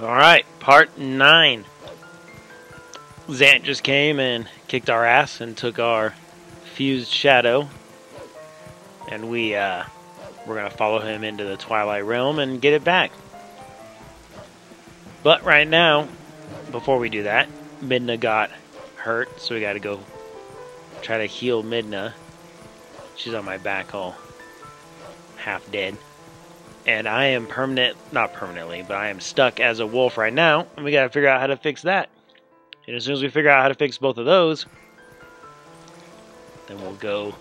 Alright, part 9. Zant just came and kicked our ass and took our fused shadow. And we're gonna follow him into the Twilight Realm and get it back. But right now, before we do that, Midna got hurt, so we gotta go try to heal Midna. She's on my back all half dead. And I am not permanently, but I am stuck as a wolf right now, and we gotta figure out how to fix that. And as soon as we figure out how to fix both of those, then we'll go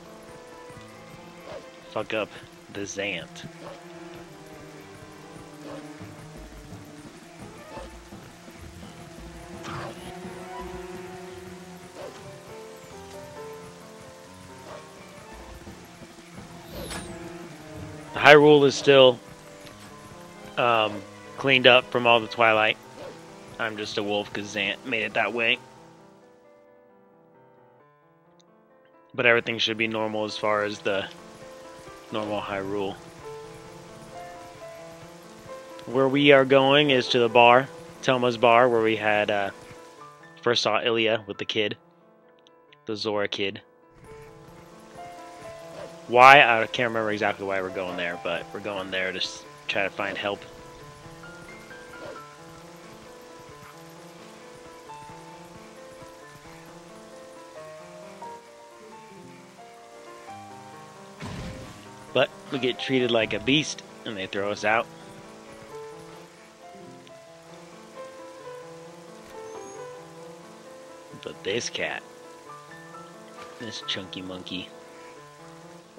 fuck up the Zant. Hyrule is still cleaned up from all the Twilight. I'm just a wolf because Zant made it that way. But everything should be normal as far as the normal Hyrule. Where we are going is to the bar, Telma's bar, where we had first saw Ilya with the kid, the Zora kid. Why? I can't remember exactly why we're going there, but we're going there to try to find help. But we get treated like a beast, and they throw us out. But this cat, this chunky monkey,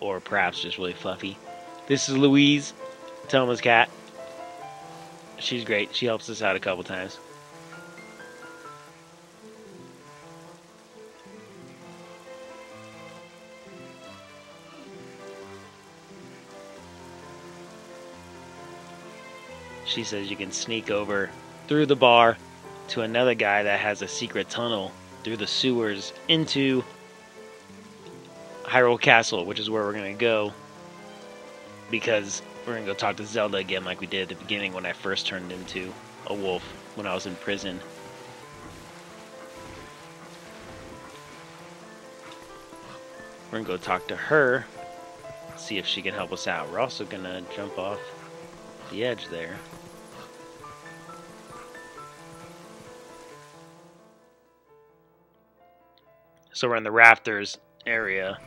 or perhaps just really fluffy. This is Louise, Telma's cat. She's great. She helps us out a couple times. She says you can sneak over through the bar to another guy that has a secret tunnel through the sewers into Hyrule Castle, which is where we're going to go, because we're going to go talk to Zelda again like we did at the beginning when I first turned into a wolf when I was in prison. We're going to go talk to her, see if she can help us out. We're also going to jump off the edge there. So we're in the rafters area.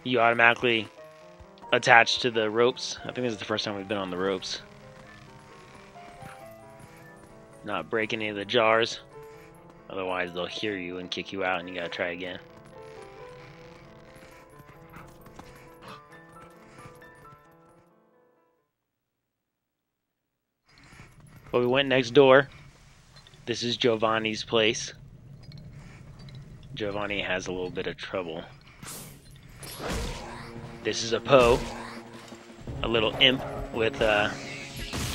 You automatically attach to the ropes. I think this is the first time we've been on the ropes. Not break any of the jars. Otherwise they'll hear you and kick you out and you gotta try again. But we went next door. This is Giovanni's place. Giovanni has a little bit of trouble. This is a Poe, a little imp with a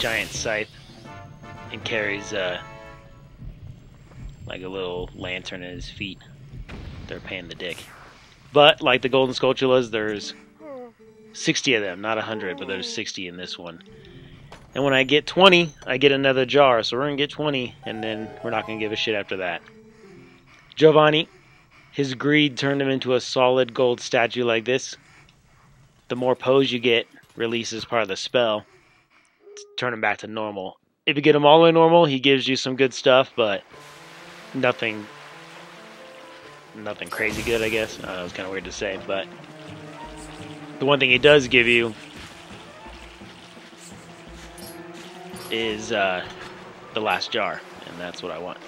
giant scythe, and carries like a little lantern at his feet. They're paying the dick. But like the golden Skulltulas, there's 60 of them, not 100, but there's 60 in this one. And when I get 20, I get another jar. So we're going to get 20, and then we're not going to give a shit after that. Giovanni, his greed turned him into a solid gold statue like this. The more Poes you get, releases part of the spell to turn him back to normal. If you get him all the way normal, he gives you some good stuff, but nothing crazy good, I guess. I know, it's kind of weird to say, but the one thing he does give you is the last jar, and that's what I want.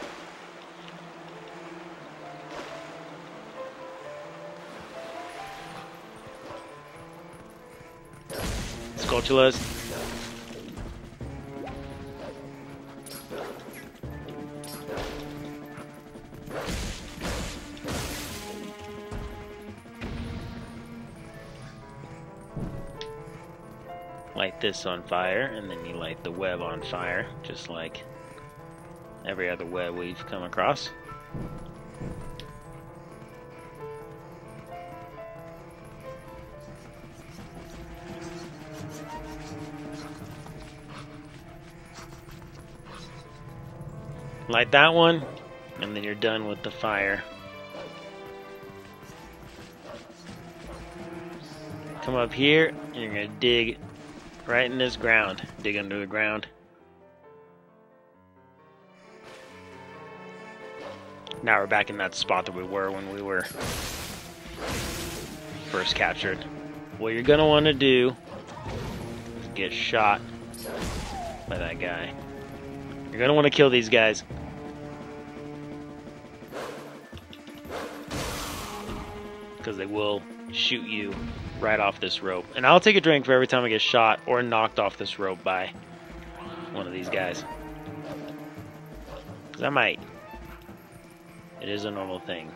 Skulltulas. Light this on fire, and then you light the web on fire, just like every other web we've come across. Light that one, and then you're done with the fire. Come up here, and you're going to dig right in this ground. Dig under the ground. Now we're back in that spot that we were when we were first captured. What you're going to want to do is get shot by that guy. You're going to want to kill these guys. Because they will shoot you right off this rope. And I'll take a drink for every time I get shot or knocked off this rope by one of these guys. Because I might. It is a normal thing.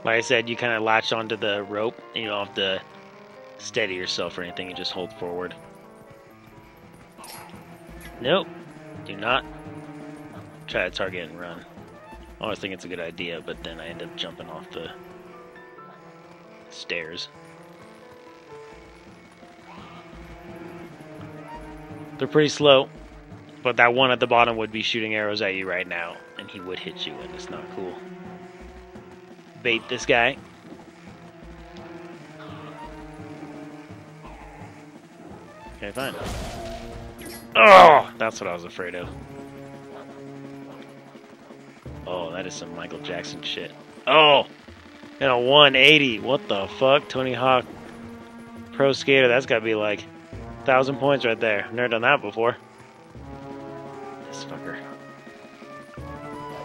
Like I said, you kind of latch onto the rope, and you don't have to steady yourself or anything, you just hold forward. Nope, do not try to target and run. I always think it's a good idea, but then I end up jumping off the stairs. They're pretty slow, but that one at the bottom would be shooting arrows at you right now, and he would hit you, and it's not cool. Bait this guy. Okay, fine. Oh, that's what I was afraid of. Oh, that is some Michael Jackson shit. Oh, and a 180. What the fuck? Tony Hawk Pro Skater. That's got to be like 1,000 points right there. I've never done that before. This fucker.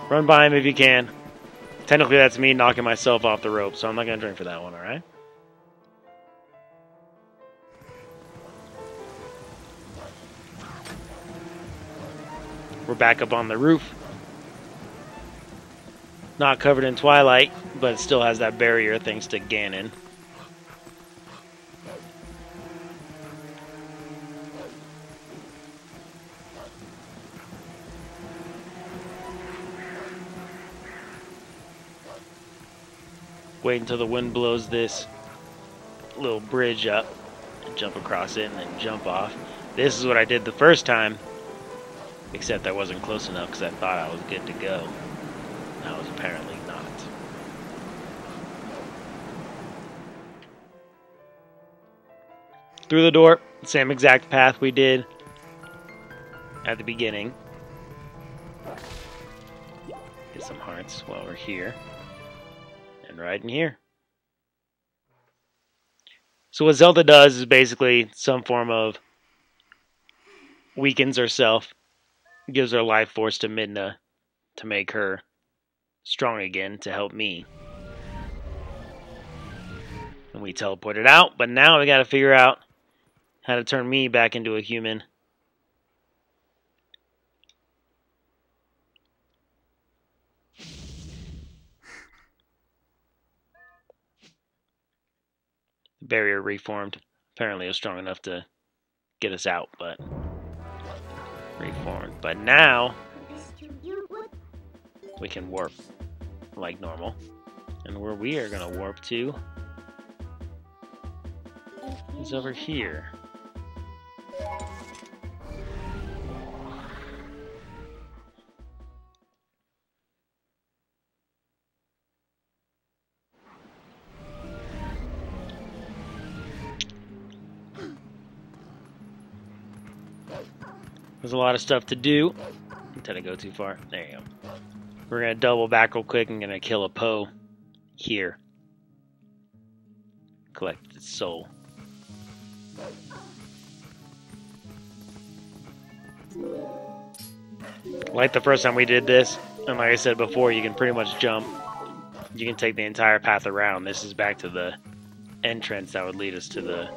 Run by him if you can. Technically, that's me knocking myself off the rope, so I'm not going to drink for that one, alright? We're back up on the roof. Not covered in Twilight, but it still has that barrier thanks to Ganon. Wait until the wind blows this little bridge up and jump across it and then jump off. This is what I did the first time, except I wasn't close enough because I thought I was good to go. I was apparently not. Through the door, same exact path we did at the beginning. Get some hearts while we're here. And right in here. So what Zelda does is basically some form of weakens herself, gives her life force to Midna to make her strong again to help me. And we teleported out, but now we gotta figure out how to turn me back into a human. The barrier reformed. Apparently it was strong enough to get us out, but reformed. But now we can warp like normal. And where we are going to warp to is over here. There's a lot of stuff to do. Did I go too far? There you go. We're going to double back real quick and going to kill a Poe here. Collect its soul. Like the first time we did this, and like I said before, you can pretty much jump. You can take the entire path around. This is back to the entrance that would lead us to the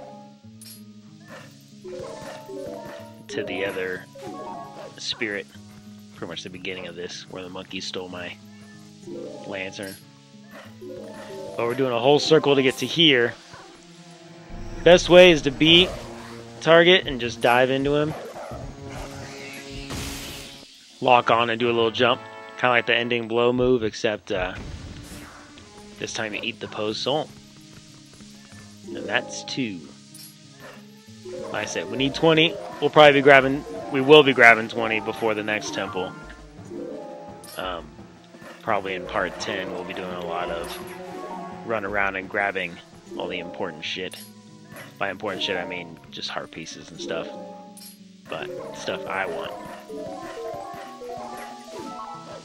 other spirit. Pretty much the beginning of this, where the monkey stole my lantern. But we're doing a whole circle to get to here. Best way is to beat target and just dive into him. Lock on and do a little jump. Kind of like the ending blow move, except this time you eat the Poe's soul. And that's 2. Like I said, we need 20. We'll probably be grabbing... We will be grabbing 20 before the next temple. Probably in part 10, we'll be doing a lot of run around and grabbing all the important shit. By important shit, I mean just heart pieces and stuff. But stuff I want.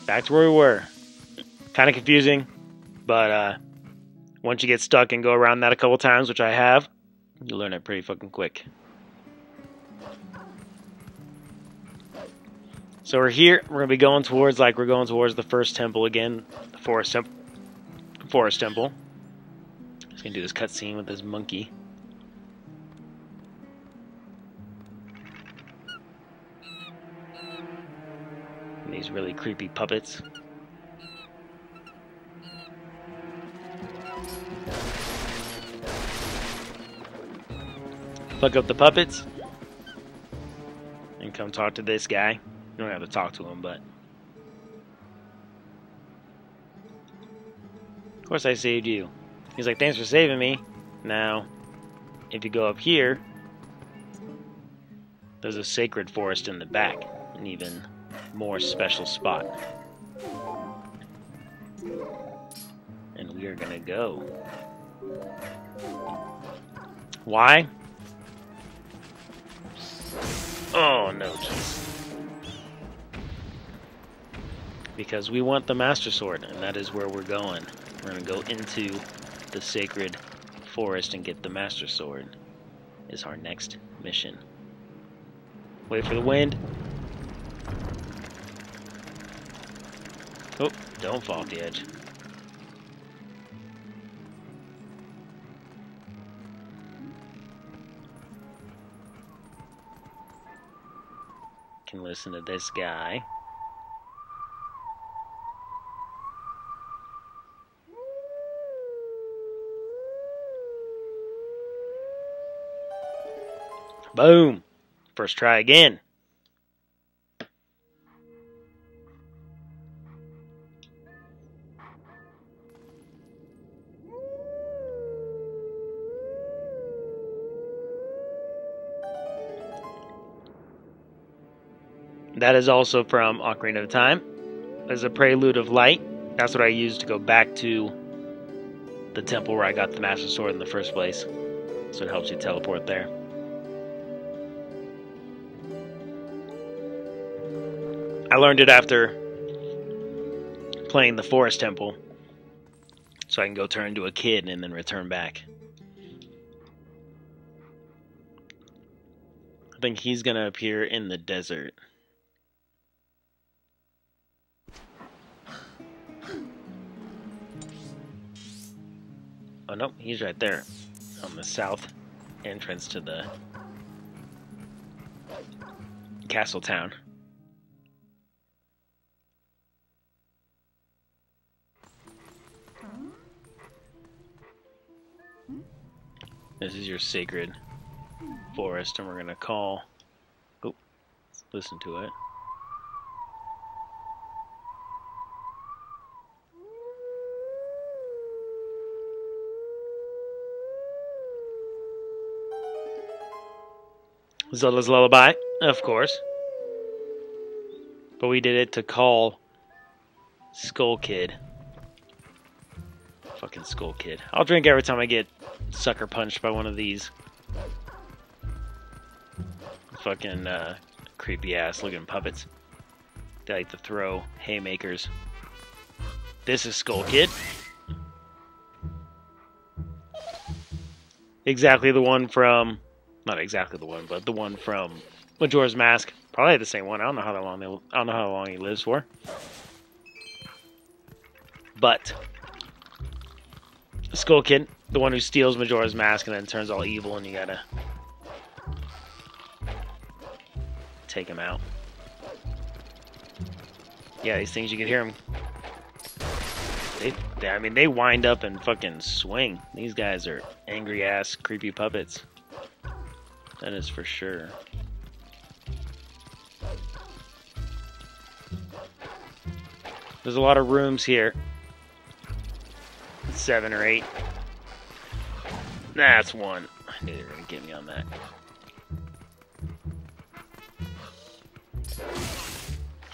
Back to where we were. Kind of confusing, but once you get stuck and go around that a couple times, which I have, you learn it pretty fucking quick. So we're here. We're gonna be going towards, like, we're going towards the first temple again, the forest temple. Just gonna do this cutscene with this monkey. And these really creepy puppets. Fuck up the puppets and come talk to this guy. You don't have to talk to him, but of course I saved you. He's like, thanks for saving me. Now, if you go up here, there's a sacred forest in the back, an even more special spot. And we are gonna go. Why? Oh no, jeez. Because we want the Master Sword, and that is where we're going. We're going to go into the sacred forest and get the Master Sword. Is our next mission. Wait for the wind. Oh, don't fall off the edge. Can listen to this guy. Boom! First try again. That is also from Ocarina of Time. As a prelude of light. That's what I used to go back to the temple where I got the Master Sword in the first place. So it helps you teleport there. I learned it after playing the Forest Temple, so I can go turn into a kid and then return back. I think he's gonna appear in the desert. Oh no, he's right there on the south entrance to the castle town. This is your sacred forest, and we're gonna call... Oh, let's listen to it. Zelda's Lullaby, of course. But we did it to call Skull Kid. Fucking Skull Kid. I'll drink every time I get sucker punched by one of these. Fucking creepy ass looking puppets. They like to throw haymakers. This is Skull Kid. Exactly the one from... Not exactly the one, but the one from Majora's Mask. Probably the same one. I don't know how long he lives for. But Skull Kid, the one who steals Majora's Mask and then turns all evil, and you gotta take him out. Yeah, these things, you can hear them. I mean, they wind up and fucking swing. These guys are angry ass, creepy puppets. That is for sure. There's a lot of rooms here. 7 or 8. That's one. I knew they were going to get me on that.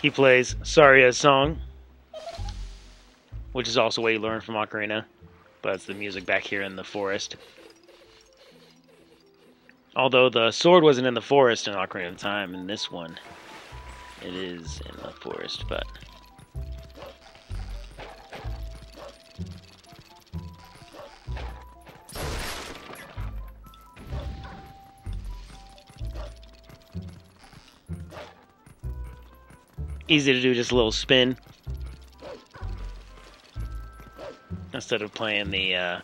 He plays Saria's song, which is also what you learn from Ocarina, but it's the music back here in the forest. Although the sword wasn't in the forest in Ocarina of Time, in this one, it is in the forest, but... easy to do, just a little spin. Instead of playing the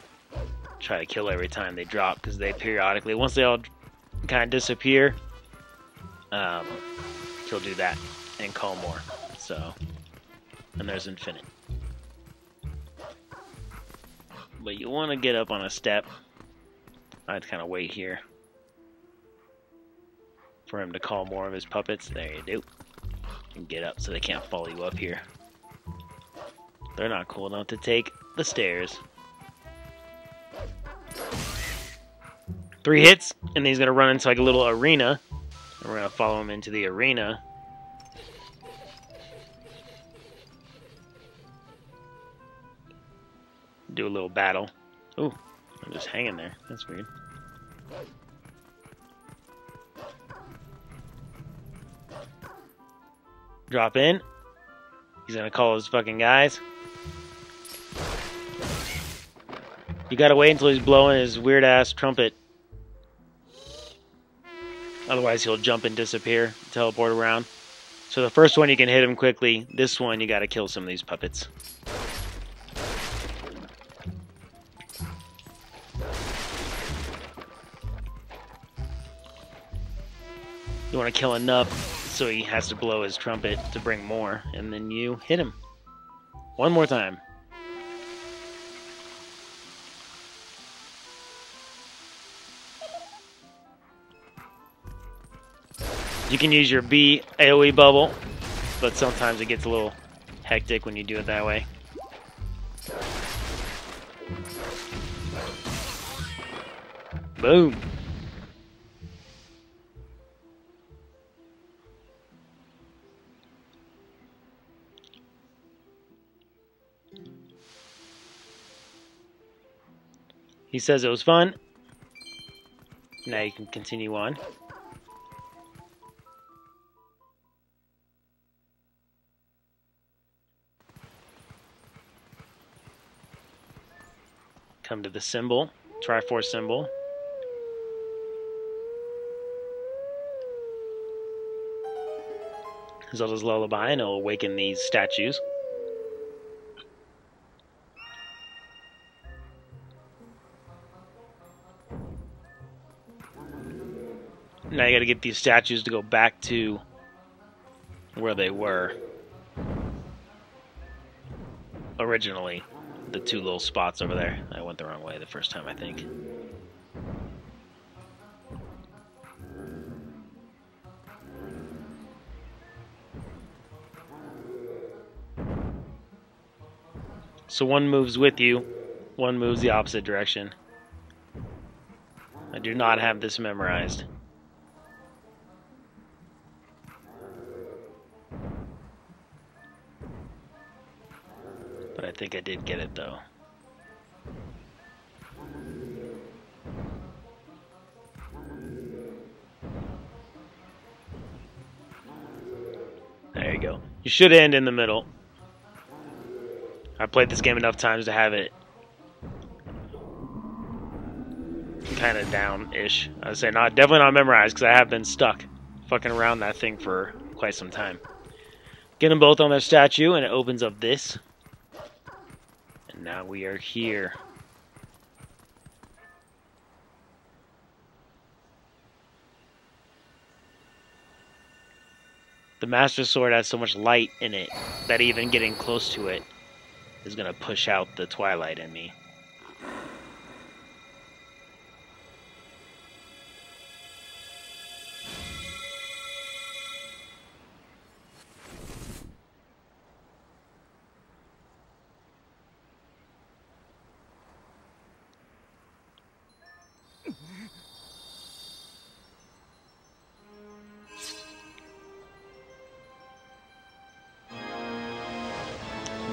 try to kill every time they drop, because they periodically, once they all kind of disappear, he'll do that and call more. So, and there's infinite. But you want to get up on a step. I'd kind of wait here for him to call more of his puppets. There you do. And get up so they can't follow you up here. They're not cool enough to take the stairs. 3 hits, and he's gonna run into like a little arena. And we're gonna follow him into the arena. Do a little battle. Ooh, I'm just hanging there. That's weird. Drop in. He's gonna call his fucking guys. You gotta wait until he's blowing his weird ass trumpet. Otherwise he'll jump and disappear, teleport around. So the first one you can hit him quickly. This one you gotta kill some of these puppets. You wanna kill enough so he has to blow his trumpet to bring more, and then you hit him. One more time. You can use your B AoE bubble, but sometimes it gets a little hectic when you do it that way. Boom. He says it was fun. Now you can continue on. Come to the symbol, Triforce symbol. Zelda's Lullaby, and it'll awaken these statues. Now you gotta get these statues to go back to where they were originally. The 2 little spots over there. I went the wrong way the first time, I think. So one moves with you, one moves the opposite direction. I do not have this memorized. But I think I did get it, though. There you go. You should end in the middle. I've played this game enough times to have it kind of down-ish. I would say definitely not memorized, because I have been stuck fucking around that thing for quite some time. Get them both on their statue, and it opens up this. And now we are here. The Master Sword has so much light in it that even getting close to it is going to push out the Twilight in me.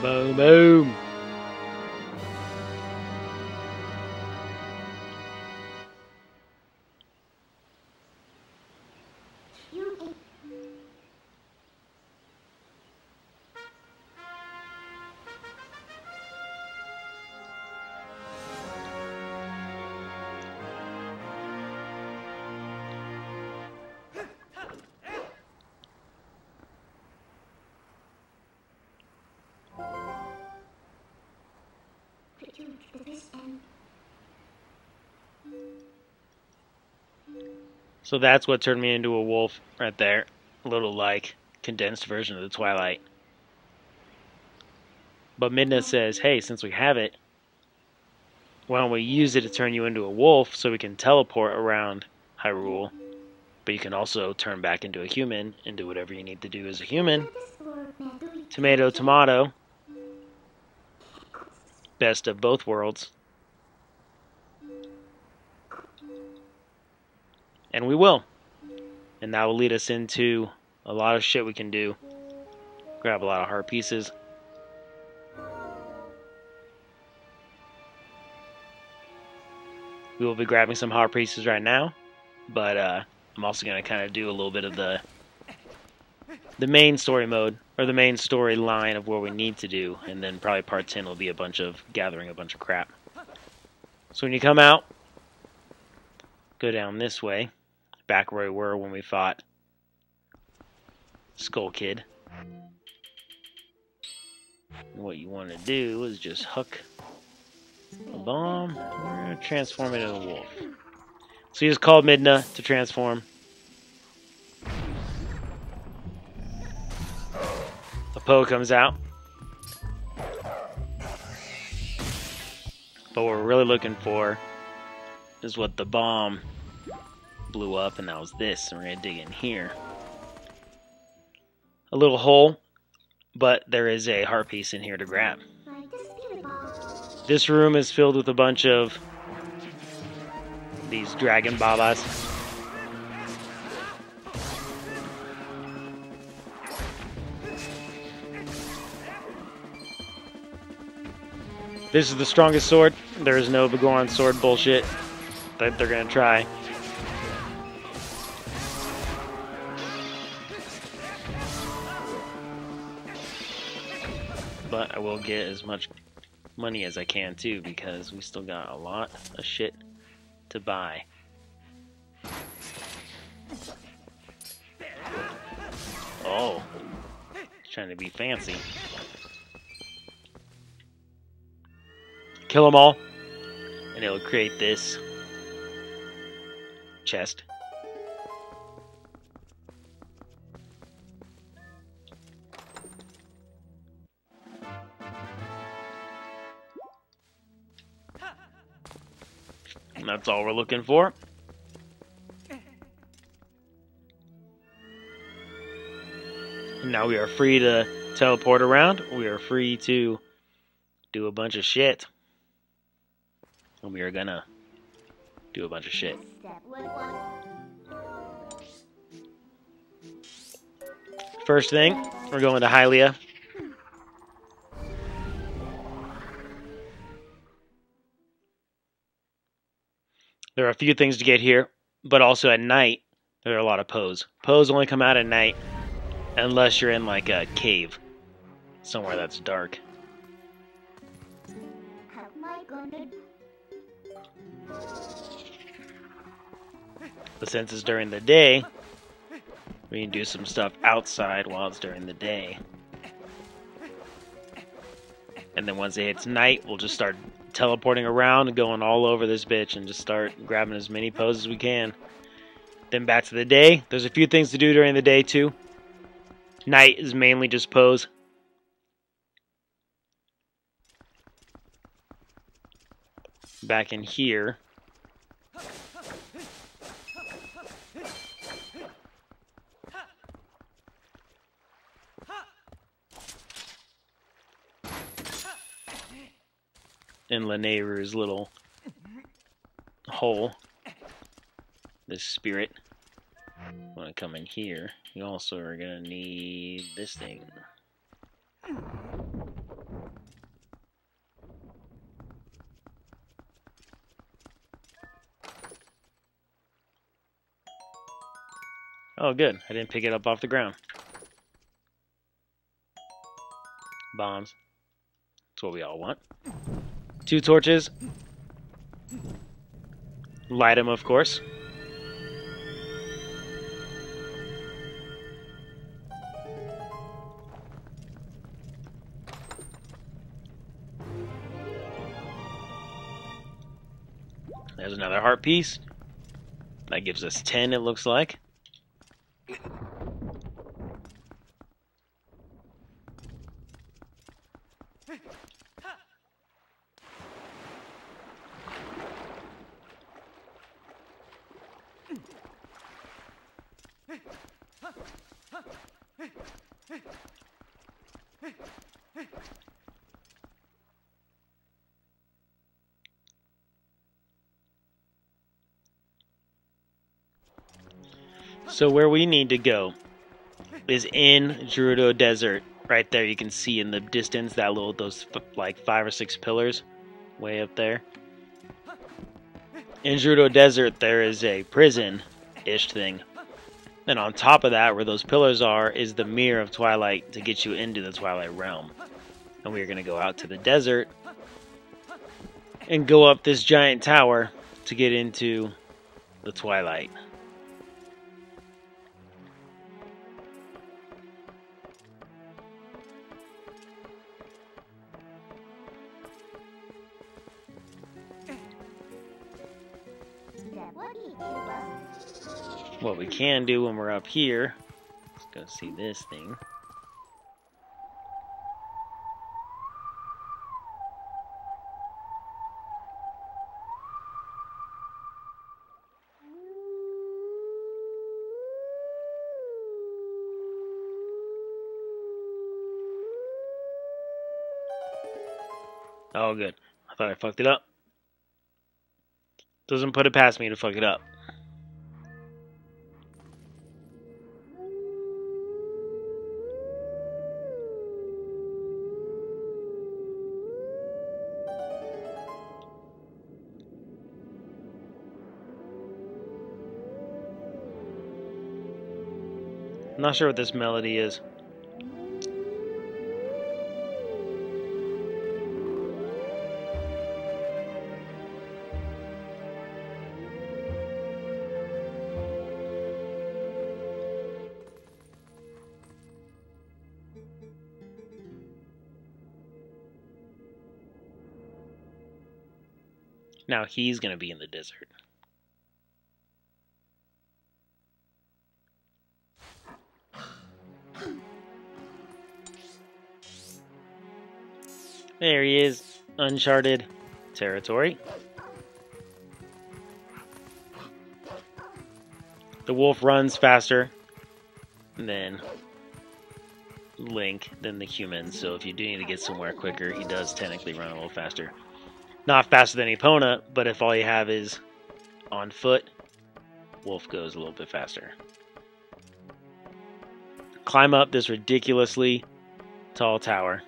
Boom, boom. So that's what turned me into a wolf right there. A little like condensed version of the Twilight. But Midna says, hey, since we have it, why don't we use it to turn you into a wolf so we can teleport around Hyrule? But you can also turn back into a human and do whatever you need to do as a human. Tomato, tomato. Best of both worlds. And we will. And that will lead us into a lot of shit we can do. Grab a lot of heart pieces. We will be grabbing some heart pieces right now. But I'm also going to kind of do a little bit of the main story mode. Or the main story line of what we need to do. And then probably part 10 will be a bunch of gathering a bunch of crap. So when you come out, go down this way. Back where we were when we fought Skull Kid. And what you want to do is just hook a bomb. We're going to transform it into a wolf. So you just called Midna to transform. A Poe comes out. But what we're really looking for is what the bomb blew up, and that was this. And we're going to dig in here. A little hole, but there is a heart piece in here to grab. This room is filled with a bunch of these dragon babas. This is the strongest sword. There is no Begoron sword bullshit that they're going to try. But I will get as much money as I can too, because we still got a lot of shit to buy. Oh, trying to be fancy. Kill them all, and it'll create this chest. And that's all we're looking for. And now we are free to teleport around. We are free to do a bunch of shit. And we are gonna do a bunch of shit. First thing, we're going to Hylia. There are a few things to get here, but also at night, there are a lot of Poes. Poes only come out at night, unless you're in like a cave, somewhere that's dark. But since it's during the day, we can do some stuff outside while it's during the day. And then once it hits night, we'll just start teleporting around and going all over this bitch and just start grabbing as many poses as we can. Then back to the day. There's a few things to do during the day too. Night is mainly just pose. Back in here. In Lanayru's little hole. This spirit. Want to come in here. You also are gonna need this thing. Oh, good. I didn't pick it up off the ground. Bombs. That's what we all want. 2 torches. Light them, of course. There's another heart piece. That gives us 10, it looks like. So where we need to go is in Gerudo Desert. Right there, you can see in the distance that those like 5 or 6 pillars way up there. In Gerudo Desert, there is a prison-ish thing. And on top of that, where those pillars are, is the Mirror of Twilight to get you into the Twilight Realm. And we're going to go out to the desert and go up this giant tower to get into the Twilight. What we can do when we're up here, let's go see this thing. Oh, good. I thought I fucked it up. Doesn't put it past me to fuck it up. I'm not sure what this melody is. Now he's going to be in the desert. There he is. Uncharted territory. The wolf runs faster than Link, than the human, so if you do need to get somewhere quicker, he does technically run a little faster. Not faster than Epona, but if all you have is on foot, wolf goes a little bit faster. Climb up this ridiculously tall tower.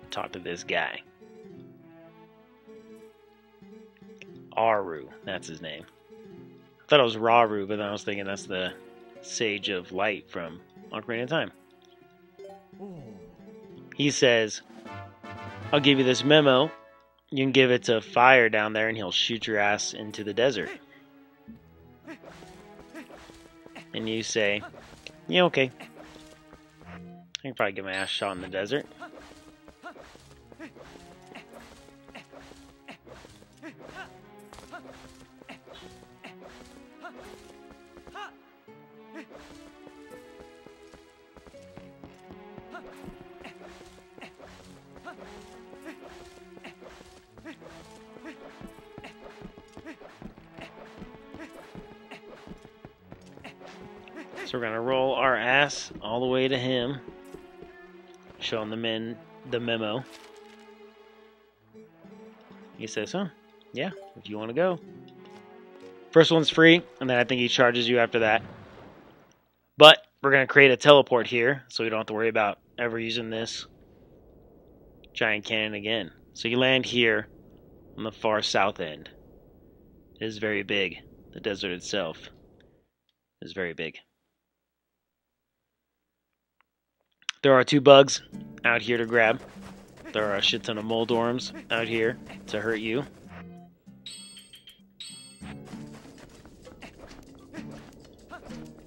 Talk to this guy. Aru, that's his name. I thought it was Raru, but then I was thinking that's the Sage of Light from Ocarina of Time. He says, I'll give you this memo. You can give it to Fire down there and he'll shoot your ass into the desert. And you say, yeah, okay. I can probably get my ass shot in the desert. So we're gonna roll our ass all the way to him, show him the memo. He says, "Huh, yeah, if you want to go." First one's free, and then I think he charges you after that. But we're gonna create a teleport here, so we don't have to worry about ever using this giant canyon again. So you land here on the far south end. It is very big. The desert itself is very big. There are 2 bugs out here to grab. There are a shit ton of moldorms out here to hurt you.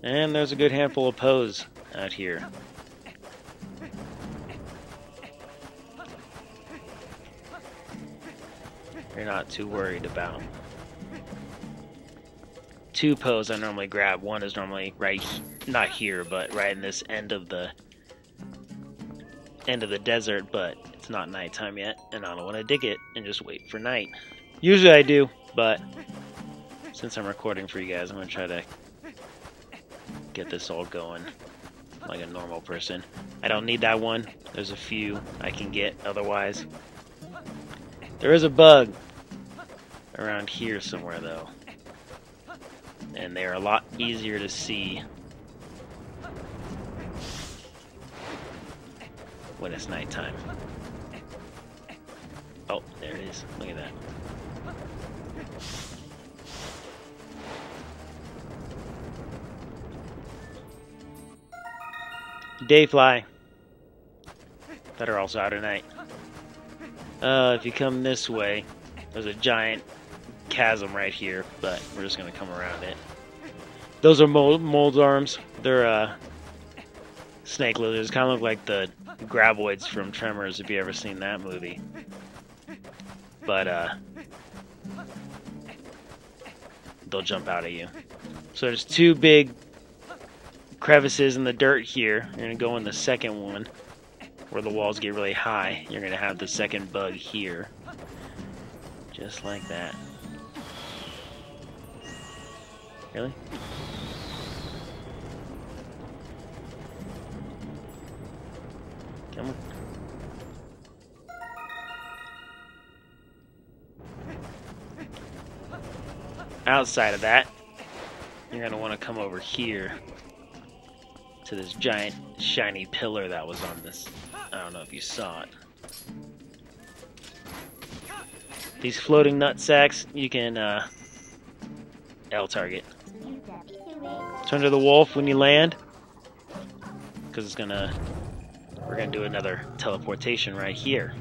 And there's a good handful of Poes out here. You're not too worried about. 2 Poes I normally grab. One is normally right, not here, but right in this end of the desert, but it's not nighttime yet, and I don't want to dig it and just wait for night. Usually I do, but since I'm recording for you guys, I'm going to try to get this all going like a normal person. I don't need that one. There's a few I can get otherwise. There is a bug around here somewhere though, and they are a lot easier to see when it's nighttime. Oh, there it is. Look at that. Dayfly that are also out at night. If you come this way, there's a giant chasm right here, but we're just gonna come around it. Those are mold arms. They're snake lizards. Kind of look like the graboids from Tremors, if you ever seen that movie. But they'll jump out at you. So there's 2 big crevices in the dirt here. You're gonna go in the second one where the walls get really high. You're gonna have the second bug here, just like that. Really? Come on. Outside of that, you're gonna want to come over here to this giant shiny pillar that was on this. I don't know if you saw it. These floating nut sacks you can L target. Turn to the wolf when you land, because it's gonna. We're gonna do another teleportation right here.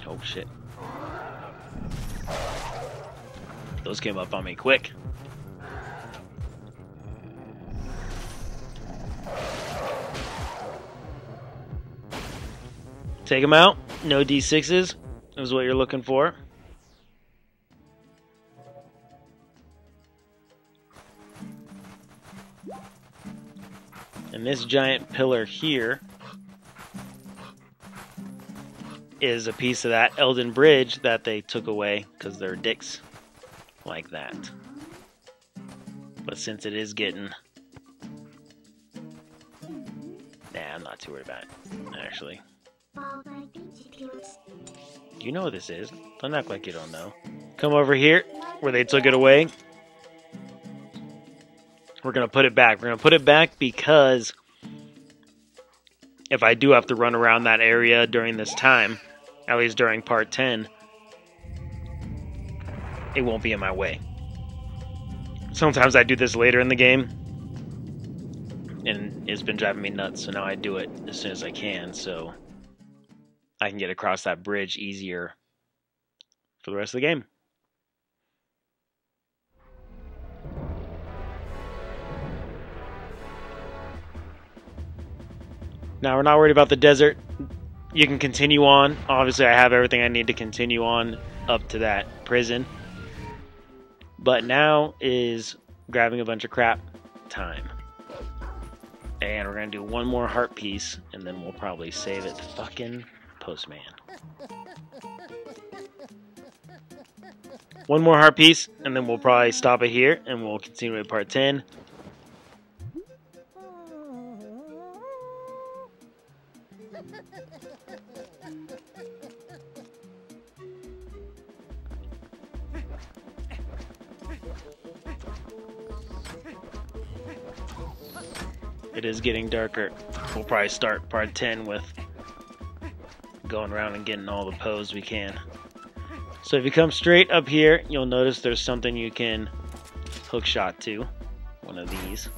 Oh shit. Those came up on me quick. Take them out. No D6s is what you're looking for. And this giant pillar here is a piece of that Elden Bridge that they took away because they're dicks like that. But since it is getting... Nah, I'm not too worried about it, actually. You know what this is. Don't act like you don't know. Come over here, where they took it away. We're going to put it back. We're going to put it back because if I do have to run around that area during this time, at least during part 10, it won't be in my way. Sometimes I do this later in the game, and it's been driving me nuts, so now I do it as soon as I can, so I can get across that bridge easier for the rest of the game. Now, we're not worried about the desert. You can continue on. Obviously, I have everything I need to continue on up to that prison. But now is grabbing a bunch of crap time. And we're going to do one more heart piece, and then we'll probably save it to fucking Postman. One more heart piece, and then we'll probably stop it here, and we'll continue with part 10. It is getting darker. We'll probably start part 10 with going around and getting all the pose we can. So if you come straight up here, you'll notice there's something you can hook shot to. One of these.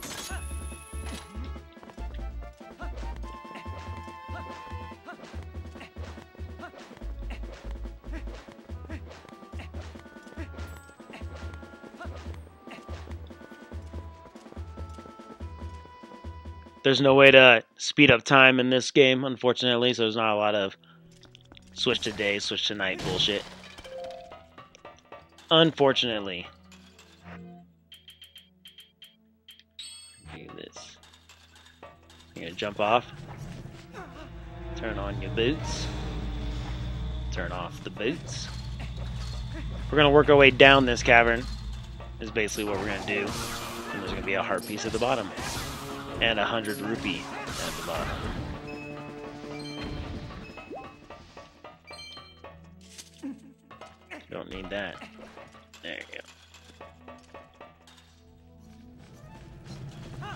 There's no way to speed up time in this game, unfortunately, so there's not a lot of switch to day, switch to night bullshit. Unfortunately. Do this. You're gonna jump off. Turn on your boots. Turn off the boots. We're gonna work our way down this cavern, is basically what we're gonna do. And there's gonna be a heart piece at the bottom. And 100 rupee at the bottom. Don't need that. There you go.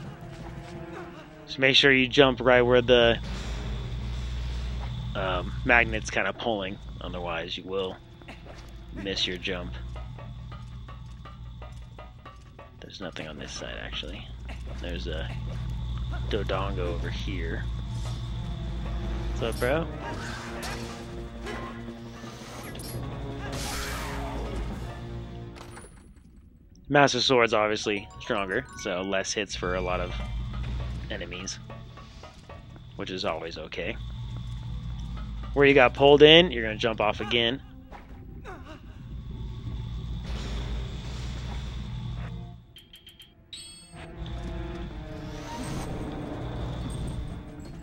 Just make sure you jump right where the magnet's kind of pulling, otherwise you will miss your jump. There's nothing on this side actually. There's a Dodongo over here. What's up, bro? Master Sword's obviously stronger, so less hits for a lot of enemies, which is always okay. Where you got pulled in, you're going to jump off again.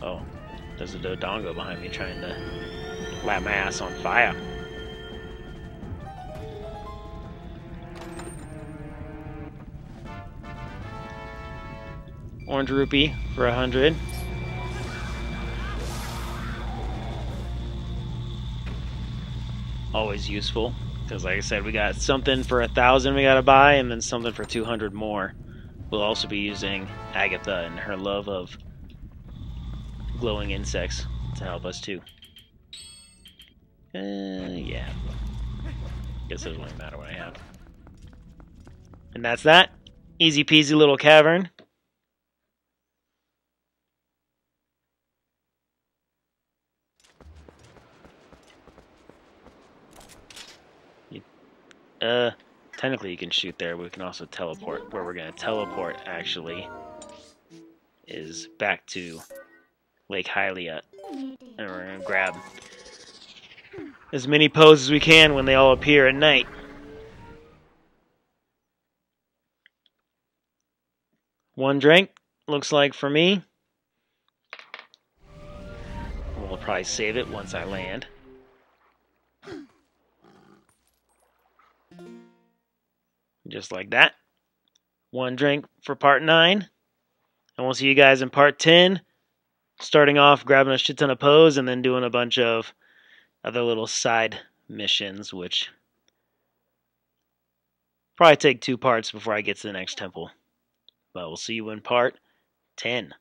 Oh, there's a Dodongo behind me trying to light my ass on fire. Orange rupee for 100. Always useful, because like I said, we got something for 1,000 we gotta buy, and then something for 200 more. We'll also be using Agatha and her love of glowing insects to help us too. Yeah. Guess it doesn't really matter what I have. And that's that. Easy peasy little cavern. Technically you can shoot there, but we can also teleport. Where we're gonna teleport, actually, is back to Lake Hylia. And we're gonna grab as many poses as we can when they all appear at night. One drink, looks like for me. We'll probably save it once I land. Just like that. One drink for part 9. And we'll see you guys in part 10. Starting off grabbing a shit ton of pose and then doing a bunch of other little side missions, which probably take 2 parts before I get to the next temple. But we'll see you in part 10.